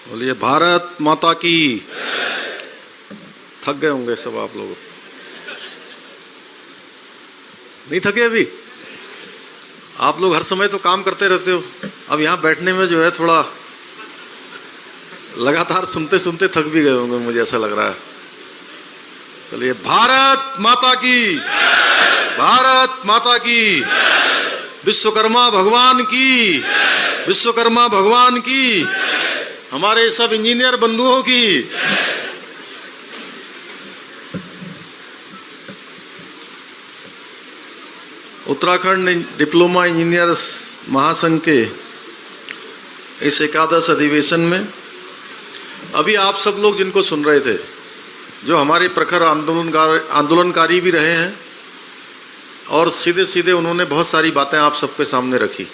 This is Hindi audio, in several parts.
बोलिए भारत माता की। थक गए होंगे सब आप लोग, नहीं थके अभी? आप लोग हर समय तो काम करते रहते हो, अब यहाँ बैठने में जो है थोड़ा लगातार सुनते सुनते थक भी गए होंगे, मुझे ऐसा लग रहा है। चलिए, भारत माता की, भारत माता की, विश्वकर्मा भगवान की, विश्वकर्मा भगवान की, हमारे सब इंजीनियर बंधुओं की। उत्तराखंड डिप्लोमा इंजीनियर्स महासंघ के इस एकादश अधिवेशन में अभी आप सब लोग जिनको सुन रहे थे, जो हमारे प्रखर आंदोलनकारी भी रहे हैं और सीधे सीधे उन्होंने बहुत सारी बातें आप सबके सामने रखी।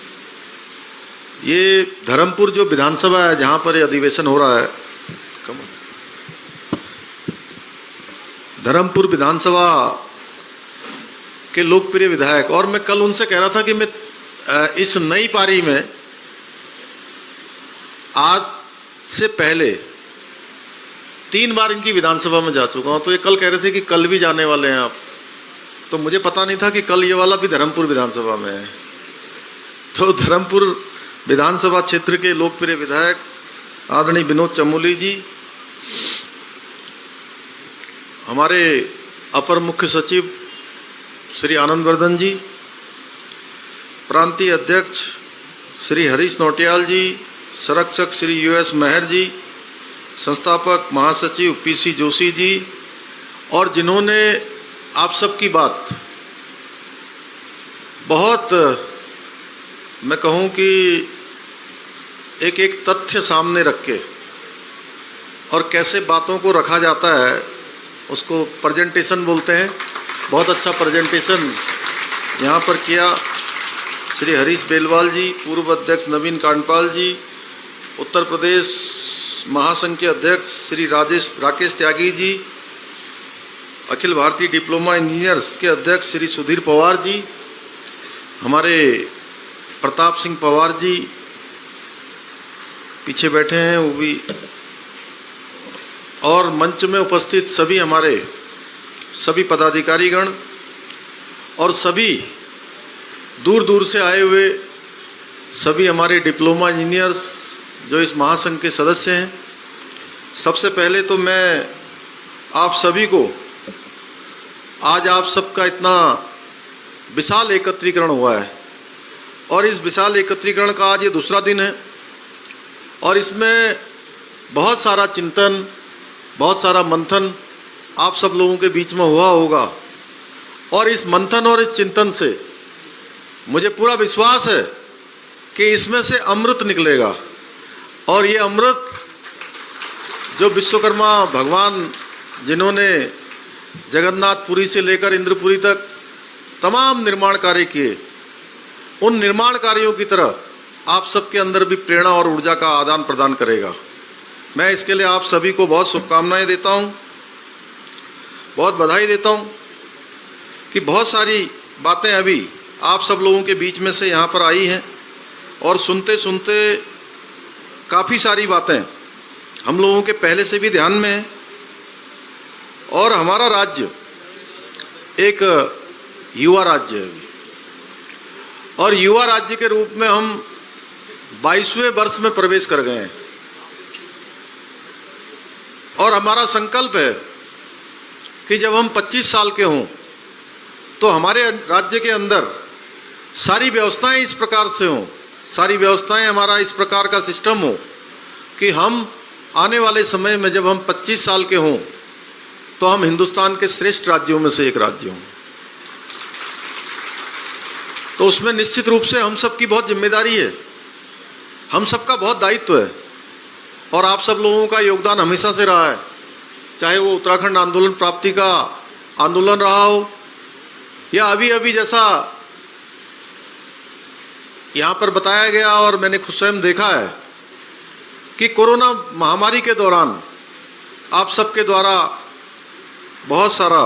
ये धर्मपुर जो विधानसभा है जहाँ पर ये अधिवेशन हो रहा है, धर्मपुर विधानसभा के लोकप्रिय विधायक, और मैं कल उनसे कह रहा था कि मैं इस नई पारी में आज से पहले 3 बार इनकी विधानसभा में जा चुका हूं। तो ये कल कह रहे थे कि कल भी जाने वाले हैं आप, तो मुझे पता नहीं था कि कल ये वाला भी धर्मपुर विधानसभा में है। तो धर्मपुर विधानसभा क्षेत्र के लोकप्रिय विधायक आदरणीय विनोद चमोली जी, हमारे अपर मुख्य सचिव श्री आनंदवर्धन जी, प्रांतीय अध्यक्ष श्री हरीश नौटियाल जी, संरक्षक श्री यूएस मेहर जी, संस्थापक महासचिव पीसी जोशी जी, और जिन्होंने आप सबकी बात बहुत, मैं कहूँ कि एक एक तथ्य सामने रख के और कैसे बातों को रखा जाता है उसको प्रेजेंटेशन बोलते हैं। बहुत अच्छा प्रेजेंटेशन यहाँ पर किया श्री हरीश बेलवाल जी, पूर्व अध्यक्ष नवीन कांडपाल जी, उत्तर प्रदेश महासंघ के अध्यक्ष श्री राकेश त्यागी जी, अखिल भारतीय डिप्लोमा इंजीनियर्स के अध्यक्ष श्री सुधीर पवार जी, हमारे प्रताप सिंह पवार जी पीछे बैठे हैं वो भी, और मंच में उपस्थित सभी हमारे सभी पदाधिकारीगण और सभी दूर दूर से आए हुए सभी हमारे डिप्लोमा इंजीनियर्स जो इस महासंघ के सदस्य हैं। सबसे पहले तो मैं आप सभी को, आज आप सबका इतना विशाल एकत्रीकरण हुआ है और इस विशाल एकत्रीकरण का आज ये दूसरा दिन है और इसमें बहुत सारा चिंतन, बहुत सारा मंथन आप सब लोगों के बीच में हुआ होगा, और इस मंथन और इस चिंतन से मुझे पूरा विश्वास है कि इसमें से अमृत निकलेगा, और ये अमृत जो विश्वकर्मा भगवान जिन्होंने जगन्नाथपुरी से लेकर इंद्रपुरी तक तमाम निर्माण कार्य किए, उन निर्माण कार्यों की तरह आप सबके अंदर भी प्रेरणा और ऊर्जा का आदान प्रदान करेगा। मैं इसके लिए आप सभी को बहुत शुभकामनाएं देता हूं, बहुत बधाई देता हूं कि बहुत सारी बातें अभी आप सब लोगों के बीच में से यहाँ पर आई हैं और सुनते सुनते काफ़ी सारी बातें हम लोगों के पहले से भी ध्यान में है। और हमारा राज्य एक युवा राज्य है अभी, और युवा राज्य के रूप में हम 22वें वर्ष में प्रवेश कर गए हैं, और हमारा संकल्प है कि जब हम 25 साल के हों तो हमारे राज्य के अंदर सारी व्यवस्थाएं इस प्रकार से हों, सारी व्यवस्थाएं, हमारा इस प्रकार का सिस्टम हो कि हम आने वाले समय में जब हम 25 साल के हों तो हम हिंदुस्तान के श्रेष्ठ राज्यों में से एक राज्य हों। तो उसमें निश्चित रूप से हम सबकी बहुत जिम्मेदारी है, हम सबका बहुत दायित्व है, और आप सब लोगों का योगदान हमेशा से रहा है, चाहे वो उत्तराखंड आंदोलन प्राप्ति का आंदोलन रहा हो या अभी अभी जैसा यहाँ पर बताया गया और मैंने खुद स्वयं देखा है कि कोरोना महामारी के दौरान आप सबके द्वारा बहुत सारा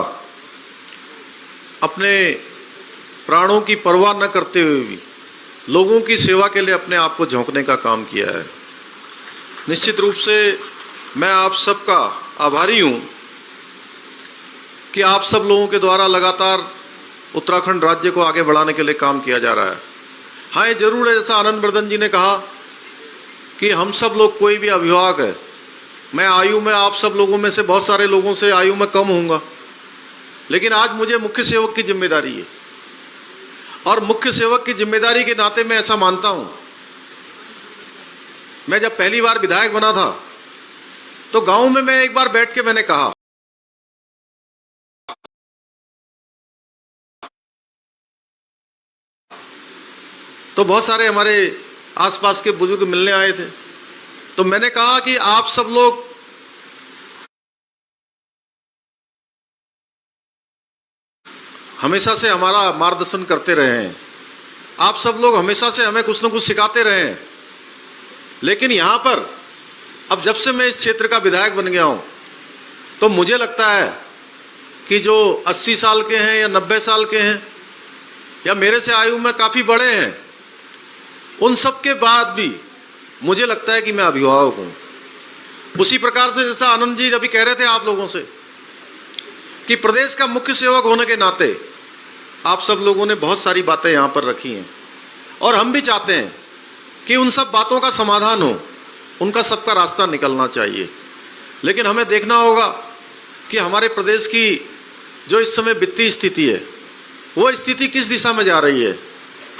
अपने प्राणों की परवाह न करते हुए भी लोगों की सेवा के लिए अपने आप को झोंकने का काम किया है। निश्चित रूप से मैं आप सबका आभारी हूं कि आप सब लोगों के द्वारा लगातार उत्तराखंड राज्य को आगे बढ़ाने के लिए काम किया जा रहा है। हाँ, ये जरूर है, जैसा आनंदवर्धन जी ने कहा कि हम सब लोग, कोई भी अभिभावक है, मैं आयु में आप सब लोगों में से, बहुत सारे लोगों से आयु में कम होऊंगा, लेकिन आज मुझे मुख्य सेवक की जिम्मेदारी है। और मुख्य सेवक की जिम्मेदारी के नाते मैं ऐसा मानता हूं, मैं जब पहली बार विधायक बना था तो गांव में मैं एक बार बैठ के मैंने कहा, तो बहुत सारे हमारे आसपास के बुजुर्ग मिलने आए थे, तो मैंने कहा कि आप सब लोग हमेशा से हमारा मार्गदर्शन करते रहे हैं, आप सब लोग हमेशा से हमें कुछ न कुछ सिखाते रहे हैं, लेकिन यहां पर अब जब से मैं इस क्षेत्र का विधायक बन गया हूं तो मुझे लगता है कि जो 80 साल के हैं या 90 साल के हैं या मेरे से आयु में काफी बड़े हैं, उन सब के बाद भी मुझे लगता है कि मैं अभिभावक हूं। उसी प्रकार से जैसा आनंद जी अभी कह रहे थे आप लोगों से कि प्रदेश का मुख्य सेवक होने के नाते आप सब लोगों ने बहुत सारी बातें यहां पर रखी हैं और हम भी चाहते हैं कि उन सब बातों का समाधान हो, उनका सबका रास्ता निकलना चाहिए। लेकिन हमें देखना होगा कि हमारे प्रदेश की जो इस समय वित्तीय स्थिति है, वो स्थिति किस दिशा में जा रही है,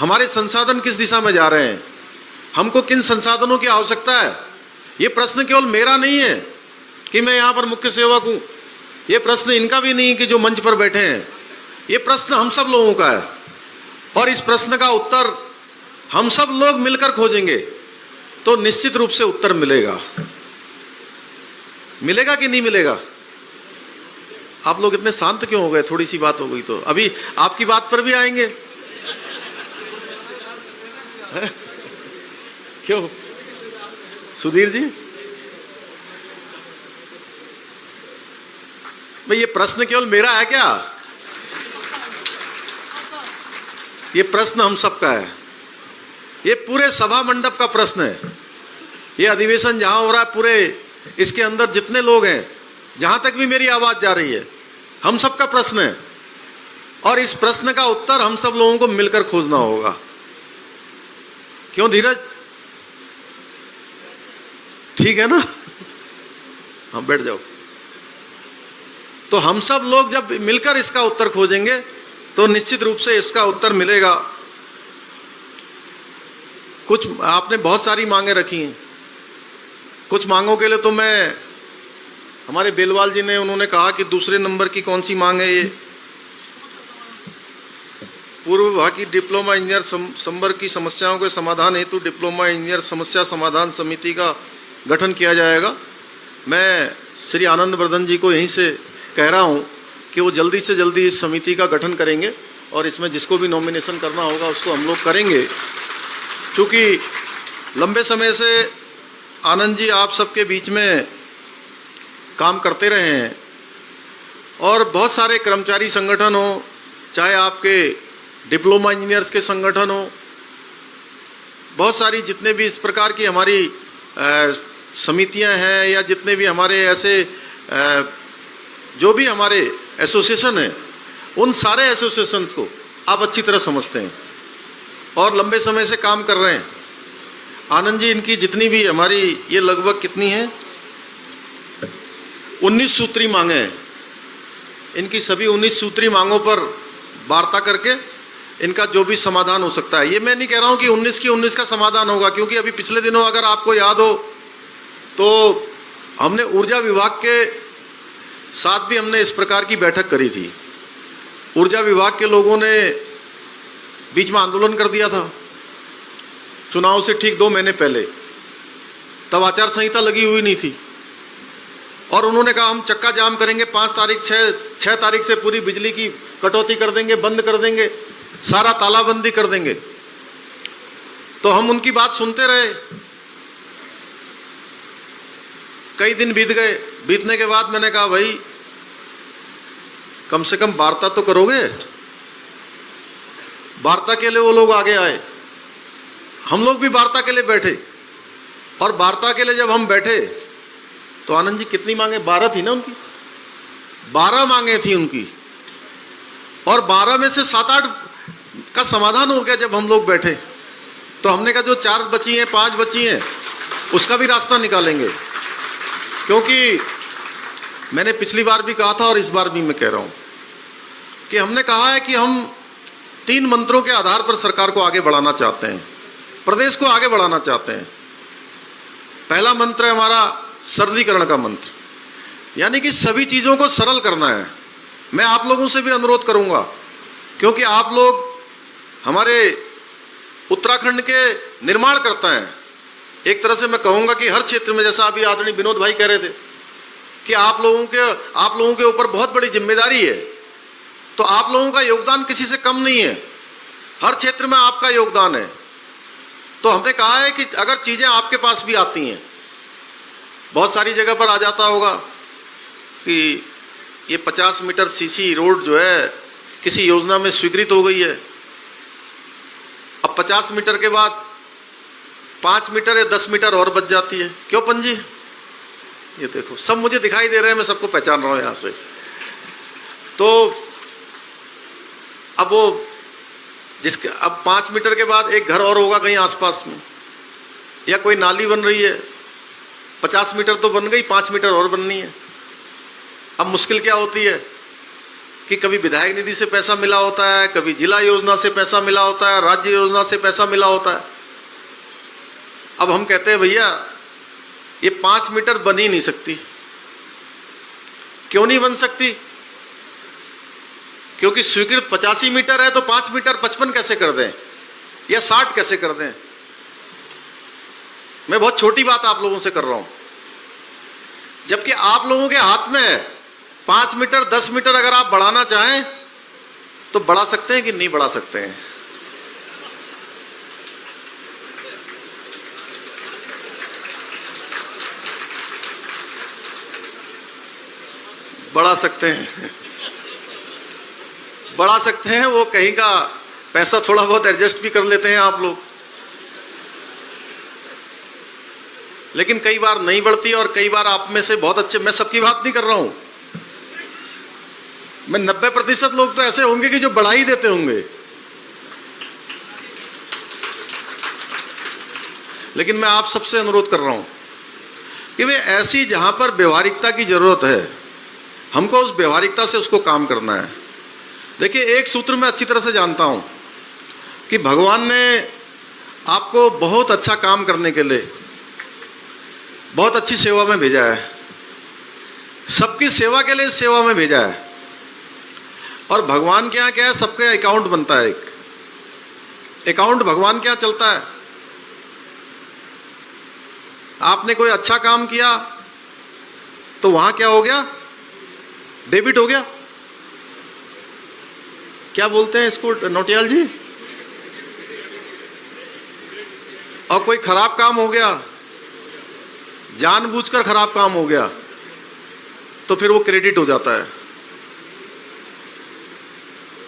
हमारे संसाधन किस दिशा में जा रहे हैं, हमको किन संसाधनों की आवश्यकता है। ये प्रश्न केवल मेरा नहीं है कि मैं यहाँ पर मुख्य सेवक हूँ, ये प्रश्न इनका भी नहीं कि जो मंच पर बैठे हैं, ये प्रश्न हम सब लोगों का है। और इस प्रश्न का उत्तर हम सब लोग मिलकर खोजेंगे तो निश्चित रूप से उत्तर मिलेगा। मिलेगा कि नहीं मिलेगा? आप लोग इतने शांत क्यों हो गए? थोड़ी सी बात हो गई तो अभी आपकी बात पर भी आएंगे। क्यों सुधीर जी? भाई ये प्रश्न केवल मेरा है क्या? ये प्रश्न हम सबका है, ये पूरे सभा मंडप का प्रश्न है। ये अधिवेशन जहां हो रहा है, पूरे इसके अंदर जितने लोग हैं, जहां तक भी मेरी आवाज जा रही है, हम सबका प्रश्न है। और इस प्रश्न का उत्तर हम सब लोगों को मिलकर खोजना होगा। क्यों धीरज? ठीक है ना? हाँ, बैठ जाओ। तो हम सब लोग जब मिलकर इसका उत्तर खोजेंगे तो निश्चित रूप से इसका उत्तर मिलेगा। कुछ आपने बहुत सारी मांगे रखी हैं, कुछ मांगों के लिए तो मैं, हमारे बेलवाल जी ने, उन्होंने कहा कि दूसरे नंबर की कौन सी मांग है ये, पूर्व विभाग की डिप्लोमा इंजीनियर संवर्ग की समस्याओं के समाधान हेतु डिप्लोमा इंजीनियर समस्या समाधान समिति का गठन किया जाएगा। मैं श्री आनंदवर्धन जी को यहीं से कह रहा हूं कि वो जल्दी से जल्दी इस समिति का गठन करेंगे और इसमें जिसको भी नॉमिनेशन करना होगा उसको हम लोग करेंगे। क्योंकि लंबे समय से आनंद जी आप सबके बीच में काम करते रहे हैं और बहुत सारे कर्मचारी संगठन हो, चाहे आपके डिप्लोमा इंजीनियर्स के संगठन हो, बहुत सारी जितने भी इस प्रकार की हमारी समितियां हैं या जितने भी हमारे ऐसे जो भी हमारे एसोसिएशन हैं, उन सारे एसोसिएशंस को आप अच्छी तरह समझते हैं और लंबे समय से काम कर रहे हैं। आनंद जी, इनकी जितनी भी हमारी ये लगभग कितनी है, 19 सूत्री मांगे हैं, इनकी सभी 19 सूत्री मांगों पर वार्ता करके इनका जो भी समाधान हो सकता है। ये मैं नहीं कह रहा हूं कि 19 की 19 का समाधान होगा, क्योंकि अभी पिछले दिनों अगर आपको याद हो तो हमने ऊर्जा विभाग के साथ भी हमने इस प्रकार की बैठक करी थी। ऊर्जा विभाग के लोगों ने बीच में आंदोलन कर दिया था चुनाव से ठीक 2 महीने पहले, तब आचार संहिता लगी हुई नहीं थी और उन्होंने कहा हम चक्का जाम करेंगे, 5 तारीख 6 तारीख से पूरी बिजली की कटौती कर देंगे, बंद कर देंगे, सारा तालाबंदी कर देंगे। तो हम उनकी बात सुनते रहे, कई दिन बीत गए। बीतने के बाद मैंने कहा भाई कम से कम वार्ता तो करोगे। वार्ता के लिए वो लोग आगे आए, हम लोग भी वार्ता के लिए बैठे और वार्ता के लिए जब हम बैठे तो आनंद जी कितनी मांगे, 12 थी ना उनकी, 12 मांगे थी उनकी, और 12 में से 7-8 का समाधान हो गया। जब हम लोग बैठे तो हमने कहा जो 4 बची हैं, 5 बची हैं, उसका भी रास्ता निकालेंगे। क्योंकि मैंने पिछली बार भी कहा था और इस बार भी मैं कह रहा हूं कि हमने कहा है कि हम 3 मंत्रों के आधार पर सरकार को आगे बढ़ाना चाहते हैं, प्रदेश को आगे बढ़ाना चाहते हैं। पहला मंत्र है हमारा सरलीकरण का मंत्र, यानी कि सभी चीजों को सरल करना है। मैं आप लोगों से भी अनुरोध करूंगा, क्योंकि आप लोग हमारे उत्तराखंड के निर्माण करता हैं। एक तरह से मैं कहूंगा कि हर क्षेत्र में, जैसा अभी आदरणीय विनोद भाई कह रहे थे कि आप लोगों के ऊपर बहुत बड़ी जिम्मेदारी है, तो आप लोगों का योगदान किसी से कम नहीं है, हर क्षेत्र में आपका योगदान है। तो हमने कहा है कि अगर चीजें आपके पास भी आती हैं, बहुत सारी जगह पर आ जाता होगा कि ये 50 मीटर सीसी रोड जो है किसी योजना में स्वीकृत हो गई है, अब 50 मीटर के बाद 5 मीटर या 10 मीटर और बच जाती है। क्यों पंजी? ये देखो सब मुझे दिखाई दे रहे हैं, मैं सबको पहचान रहा हूं यहां से। तो अब वो जिसके अब 5 मीटर के बाद एक घर और होगा कहीं आसपास में, या कोई नाली बन रही है, 50 मीटर तो बन गई, 5 मीटर और बननी है। अब मुश्किल क्या होती है कि कभी विधायक निधि से पैसा मिला होता है, कभी जिला योजना से पैसा मिला होता है, राज्य योजना से पैसा मिला होता है। अब हम कहते हैं भैया ये 5 मीटर बन ही नहीं सकती। क्यों नहीं बन सकती? क्योंकि स्वीकृत 85 मीटर है, तो 5 मीटर 55 कैसे कर दें या 60 कैसे कर दें? मैं बहुत छोटी बात आप लोगों से कर रहा हूं, जबकि आप लोगों के हाथ में है। 5 मीटर 10 मीटर अगर आप बढ़ाना चाहें तो बढ़ा सकते हैं कि नहीं बढ़ा सकते हैं? बढ़ा सकते हैं, बढ़ा सकते हैं। वो कहीं का पैसा थोड़ा बहुत एडजस्ट भी कर लेते हैं आप लोग, लेकिन कई बार नहीं बढ़ती और कई बार आप में से बहुत अच्छे, मैं सबकी बात नहीं कर रहा हूं, मैं 90% लोग तो ऐसे होंगे कि जो बढ़ा ही देते होंगे। लेकिन मैं आप सबसे अनुरोध कर रहा हूं कि वे ऐसी जहां पर व्यवहारिकता की जरूरत है, हमको उस व्यवहारिकता से उसको काम करना है। देखिए, एक सूत्र मैं अच्छी तरह से जानता हूं कि भगवान ने आपको बहुत अच्छा काम करने के लिए बहुत अच्छी सेवा में भेजा है, सबकी सेवा के लिए सेवा में भेजा है। और भगवान के यहाँ क्या है, सबका अकाउंट बनता है, एक अकाउंट भगवान के यहाँ चलता है। आपने कोई अच्छा काम किया तो वहां क्या हो गया, डेबिट हो गया। क्या बोलते हैं इसको नौटियाल जी? और कोई खराब काम हो गया, जानबूझकर खराब काम हो गया, तो फिर वो क्रेडिट हो जाता है।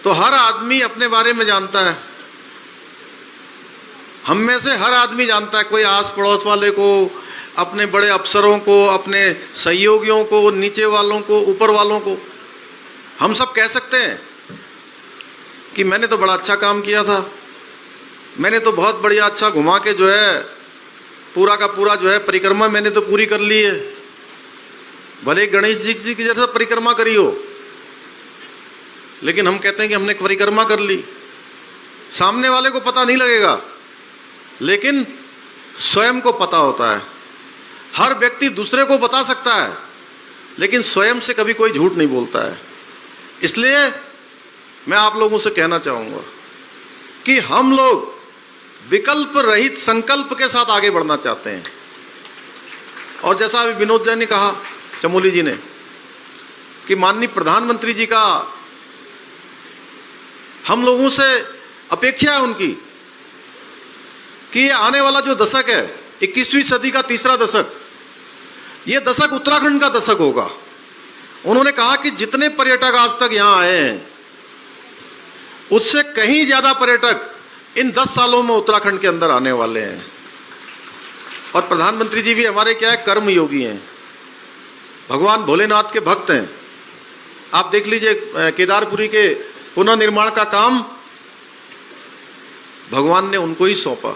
तो हर आदमी अपने बारे में जानता है, हम में से हर आदमी जानता है, कोई आस पड़ोस वाले को, अपने बड़े अफसरों को, अपने सहयोगियों को, नीचे वालों को, ऊपर वालों को। हम सब कह सकते हैं कि मैंने तो बड़ा अच्छा काम किया था, मैंने तो बहुत बढ़िया अच्छा घुमा के जो है पूरा का पूरा जो है परिक्रमा मैंने तो पूरी कर ली है। भले गणेश जी की जैसा परिक्रमा करी हो, लेकिन हम कहते हैं कि हमने परिक्रमा कर ली। सामने वाले को पता नहीं लगेगा, लेकिन स्वयं को पता होता है। हर व्यक्ति दूसरे को बता सकता है, लेकिन स्वयं से कभी कोई झूठ नहीं बोलता है। इसलिए मैं आप लोगों से कहना चाहूंगा कि हम लोग विकल्प रहित संकल्प के साथ आगे बढ़ना चाहते हैं। और जैसा अभी विनोद जी ने कहा, चमोली जी ने, कि माननीय प्रधानमंत्री जी का हम लोगों से अपेक्षा है उनकी कि ये आने वाला जो दशक है, 21वीं सदी का तीसरा दशक, ये दशक उत्तराखंड का दशक होगा। उन्होंने कहा कि जितने पर्यटक आज तक यहां आए हैं, उससे कहीं ज्यादा पर्यटक इन 10 सालों में उत्तराखंड के अंदर आने वाले हैं। और प्रधानमंत्री जी भी हमारे क्या है, कर्म योगी हैं, भगवान भोलेनाथ के भक्त हैं। आप देख लीजिए केदारपुरी के पुनर्निर्माण का काम भगवान ने उनको ही सौंपा,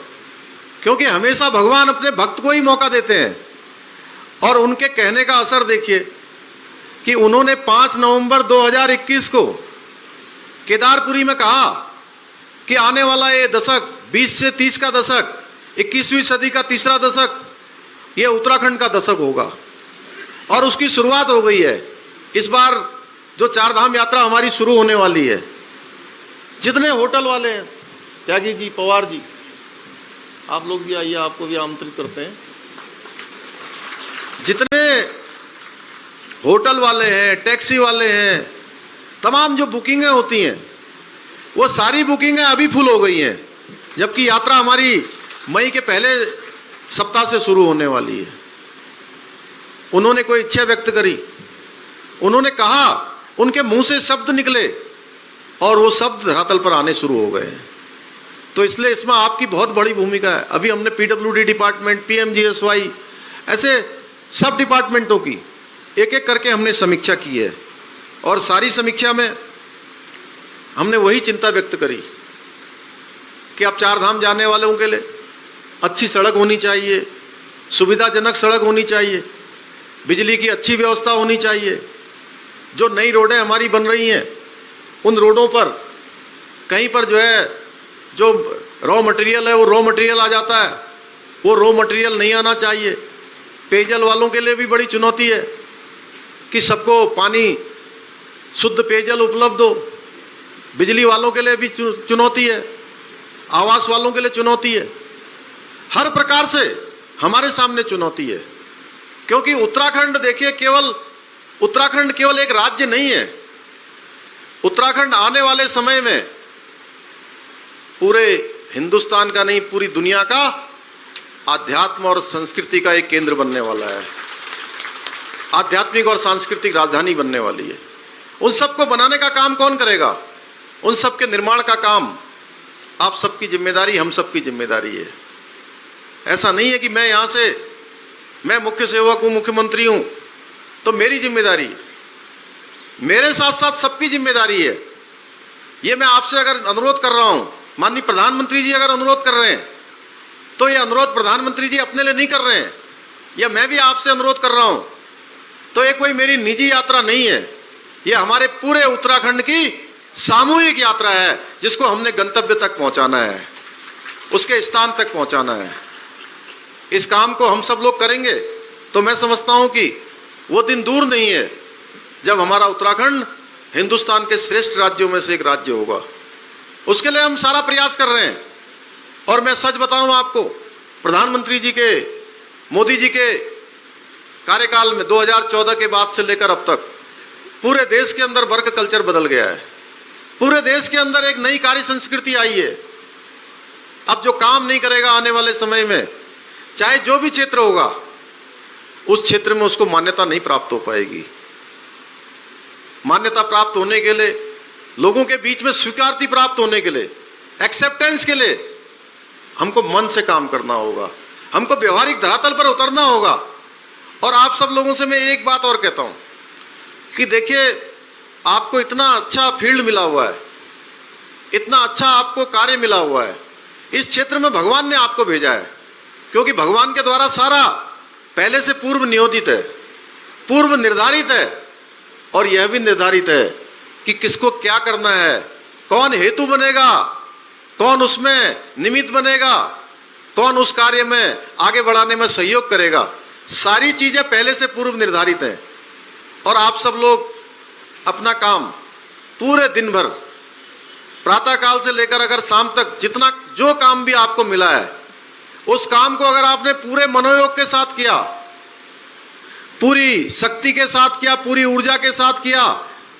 क्योंकि हमेशा भगवान अपने भक्त को ही मौका देते हैं। और उनके कहने का असर देखिए कि उन्होंने 5 नवंबर 2021 को केदारपुरी में कहा कि आने वाला ये दशक 20 से 30 का दशक, 21वीं सदी का तीसरा दशक, ये उत्तराखंड का दशक होगा। और उसकी शुरुआत हो गई है। इस बार जो 4 धाम यात्रा हमारी शुरू होने वाली है, जितने होटल वाले हैं, त्यागी जी, पवार जी, आप लोग भी आइए, आपको भी आमंत्रित करते हैं। जितने होटल वाले हैं, टैक्सी वाले हैं, तमाम जो बुकिंगें होती हैं, वो सारी बुकिंगें अभी फुल हो गई हैं, जबकि यात्रा हमारी मई के पहले सप्ताह से शुरू होने वाली है। उन्होंने कोई इच्छा व्यक्त करी, उन्होंने कहा, उनके मुंह से शब्द निकले और वो शब्द धरातल पर आने शुरू हो गए हैं। तो इसलिए इसमें आपकी बहुत बड़ी भूमिका है। अभी हमने पीडब्ल्यूडी डिपार्टमेंट, पीएमजीएसवाई, ऐसे सब डिपार्टमेंटों की एक एक करके हमने समीक्षा की है। और सारी समीक्षा में हमने वही चिंता व्यक्त करी कि अब 4 धाम जाने वालों के लिए अच्छी सड़क होनी चाहिए, सुविधाजनक सड़क होनी चाहिए, बिजली की अच्छी व्यवस्था होनी चाहिए। जो नई रोडें हमारी बन रही हैं, उन रोडों पर कहीं पर जो है, जो रॉ मटेरियल है, वो रॉ मटेरियल आ जाता है, वो रॉ मटेरियल नहीं आना चाहिए। पेयजल वालों के लिए भी बड़ी चुनौती है कि सबको पानी, शुद्ध पेयजल उपलब्ध हो। बिजली वालों के लिए भी चुनौती है, आवास वालों के लिए चुनौती है। हर प्रकार से हमारे सामने चुनौती है, क्योंकि उत्तराखंड देखिए, उत्तराखंड केवल एक राज्य नहीं है। उत्तराखंड आने वाले समय में पूरे हिंदुस्तान का नहीं, पूरी दुनिया का आध्यात्म और संस्कृति का एक केंद्र बनने वाला है, आध्यात्मिक और सांस्कृतिक राजधानी बनने वाली है। उन सबको बनाने का काम कौन करेगा? उन सब के निर्माण का काम आप सबकी जिम्मेदारी, हम सबकी जिम्मेदारी है। ऐसा नहीं है कि मैं यहां से, मैं मुख्य सेवक हूं, मुख्यमंत्री हूं, तो मेरी जिम्मेदारी, मेरे साथ साथ सबकी जिम्मेदारी है। ये मैं आपसे अगर अनुरोध कर रहा हूं, माननीय प्रधानमंत्री जी अगर अनुरोध कर रहे हैं, तो ये अनुरोध प्रधानमंत्री जी अपने लिए नहीं कर रहे हैं, या मैं भी आपसे अनुरोध कर रहा हूं, तो ये कोई मेरी निजी यात्रा नहीं है, ये हमारे पूरे उत्तराखंड की सामूहिक यात्रा है, जिसको हमने गंतव्य तक पहुंचाना है, उसके स्थान तक पहुंचाना है। इस काम को हम सब लोग करेंगे तो मैं समझता हूं कि वो दिन दूर नहीं है जब हमारा उत्तराखंड हिंदुस्तान के श्रेष्ठ राज्यों में से एक राज्य होगा। उसके लिए हम सारा प्रयास कर रहे हैं। और मैं सच बताऊं आपको, प्रधानमंत्री जी के, मोदी जी के कार्यकाल में 2014 के बाद से लेकर अब तक पूरे देश के अंदर वर्क कल्चर बदल गया है। पूरे देश के अंदर एक नई कार्य संस्कृति आई है। अब जो काम नहीं करेगा आने वाले समय में, चाहे जो भी क्षेत्र होगा, उस क्षेत्र में उसको मान्यता नहीं प्राप्त हो पाएगी। मान्यता प्राप्त होने के लिए, लोगों के बीच में स्वीकृति प्राप्त होने के लिए, एक्सेप्टेंस के लिए हमको मन से काम करना होगा, हमको व्यवहारिक धरातल पर उतरना होगा। और आप सब लोगों से मैं एक बात और कहता हूं कि देखिए, आपको इतना अच्छा फील्ड मिला हुआ है, इतना अच्छा आपको कार्य मिला हुआ है, इस क्षेत्र में भगवान ने आपको भेजा है, क्योंकि भगवान के द्वारा सारा पहले से पूर्व नियोजित है, पूर्व निर्धारित है। और यह भी निर्धारित है कि किसको क्या करना है, कौन हेतु बनेगा, कौन उसमें निमित्त बनेगा, कौन उस कार्य में आगे बढ़ाने में सहयोग करेगा। सारी चीजें पहले से पूर्व निर्धारित हैं। और आप सब लोग अपना काम पूरे दिन भर, प्रातः काल से लेकर अगर शाम तक, जितना जो काम भी आपको मिला है, उस काम को अगर आपने पूरे मनोयोग के साथ किया, पूरी शक्ति के साथ किया, पूरी ऊर्जा के साथ किया,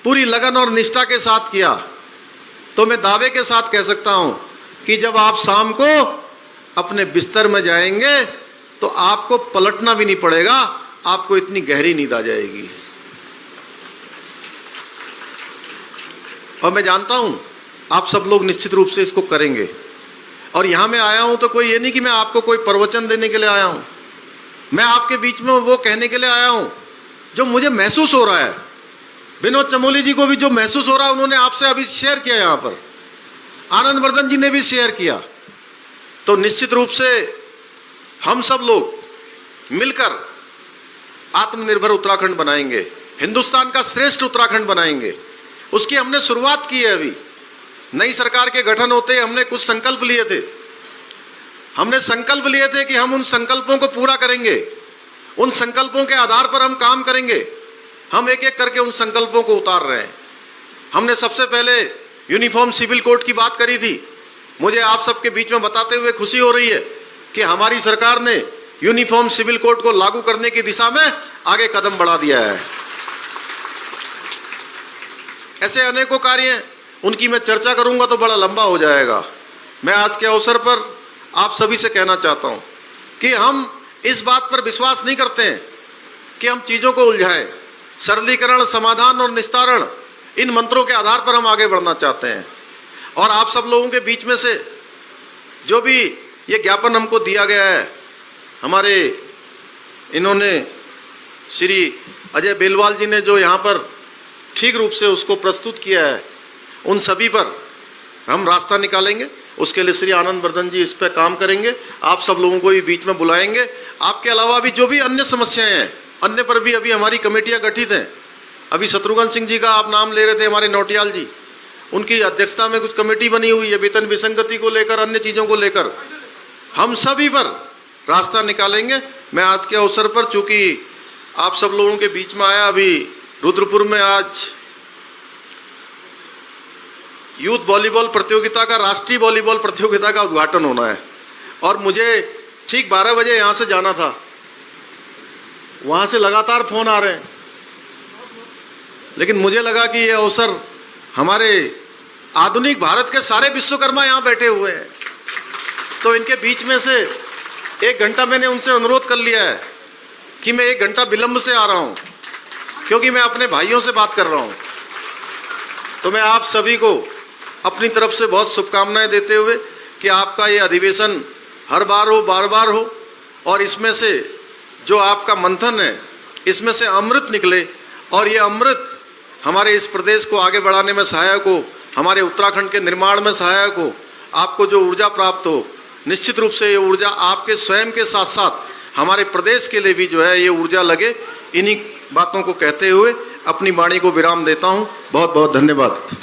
पूरी लगन और निष्ठा के साथ किया, तो मैं दावे के साथ कह सकता हूं कि जब आप शाम को अपने बिस्तर में जाएंगे तो आपको पलटना भी नहीं पड़ेगा, आपको इतनी गहरी नींद आ जाएगी। और मैं जानता हूं आप सब लोग निश्चित रूप से इसको करेंगे। और यहां मैं आया हूं तो कोई ये नहीं कि मैं आपको कोई प्रवचन देने के लिए आया हूं, मैं आपके बीच में वो कहने के लिए आया हूं जो मुझे महसूस हो रहा है। विनोद चमोली जी को भी जो महसूस हो रहा है उन्होंने आपसे अभी शेयर किया, यहां पर आनंदवर्धन जी ने भी शेयर किया। तो निश्चित रूप से हम सब लोग मिलकर आत्मनिर्भर उत्तराखंड बनाएंगे, हिंदुस्तान का श्रेष्ठ उत्तराखंड बनाएंगे। उसकी हमने शुरुआत की है। अभी नई सरकार के गठन होते हमने कुछ संकल्प लिए थे। हमने संकल्प लिए थे कि हम उन संकल्पों को पूरा करेंगे, उन संकल्पों के आधार पर हम काम करेंगे। हम एक एक करके उन संकल्पों को उतार रहे हैं। हमने सबसे पहले यूनिफॉर्म सिविल कोड की बात करी थी। मुझे आप सबके बीच में बताते हुए खुशी हो रही है कि हमारी सरकार ने यूनिफॉर्म सिविल कोड को लागू करने की दिशा में आगे कदम बढ़ा दिया है। ऐसे अनेकों कार्य हैं, उनकी मैं चर्चा करूंगा तो बड़ा लंबा हो जाएगा। मैं आज के अवसर पर आप सभी से कहना चाहता हूं कि हम इस बात पर विश्वास नहीं करते हैं कि हम चीजों को उलझाएं। सरलीकरण, समाधान और निस्तारण, इन मंत्रों के आधार पर हम आगे बढ़ना चाहते हैं। और आप सब लोगों के बीच में से जो भी ये ज्ञापन हमको दिया गया है, हमारे इन्होंने श्री अजय बेलवाल जी ने जो यहाँ पर ठीक रूप से उसको प्रस्तुत किया है, उन सभी पर हम रास्ता निकालेंगे। उसके लिए श्री आनंदवर्धन जी इस पर काम करेंगे। आप सब लोगों को भी बीच में बुलाएंगे। आपके अलावा भी जो भी अन्य समस्याएं हैं, अन्य पर भी अभी हमारी कमेटियां गठित हैं। अभी शत्रुघ्न सिंह जी का आप नाम ले रहे थे, हमारे नौटियाल जी, उनकी अध्यक्षता में कुछ कमेटी बनी हुई है वेतन विसंगति को लेकर, अन्य चीजों को लेकर। हम सभी पर रास्ता निकालेंगे। मैं आज के अवसर पर, चूंकि आप सब लोगों के बीच में आया, अभी रुद्रपुर में आज यूथ वॉलीबॉल प्रतियोगिता का, राष्ट्रीय वॉलीबॉल प्रतियोगिता का उद्घाटन होना है और मुझे ठीक 12 बजे यहां से जाना था। वहां से लगातार फोन आ रहे हैं, लेकिन मुझे लगा कि यह अवसर, हमारे आधुनिक भारत के सारे विश्वकर्मा यहां बैठे हुए हैं, तो इनके बीच में से 1 घंटा मैंने उनसे अनुरोध कर लिया है कि मैं 1 घंटा विलंब से आ रहा हूं, क्योंकि मैं अपने भाइयों से बात कर रहा हूं। तो मैं आप सभी को अपनी तरफ से बहुत शुभकामनाएं देते हुए कि आपका ये अधिवेशन हर बार हो, बार बार हो, और इसमें से जो आपका मंथन है, इसमें से अमृत निकले और ये अमृत हमारे इस प्रदेश को आगे बढ़ाने में सहायक हो, हमारे उत्तराखंड के निर्माण में सहायक हो। आपको जो ऊर्जा प्राप्त हो, निश्चित रूप से ये ऊर्जा आपके स्वयं के साथ साथ हमारे प्रदेश के लिए भी जो है ये ऊर्जा लगे। इन्हीं बातों को कहते हुए अपनी वाणी को विराम देता हूँ। बहुत बहुत धन्यवाद।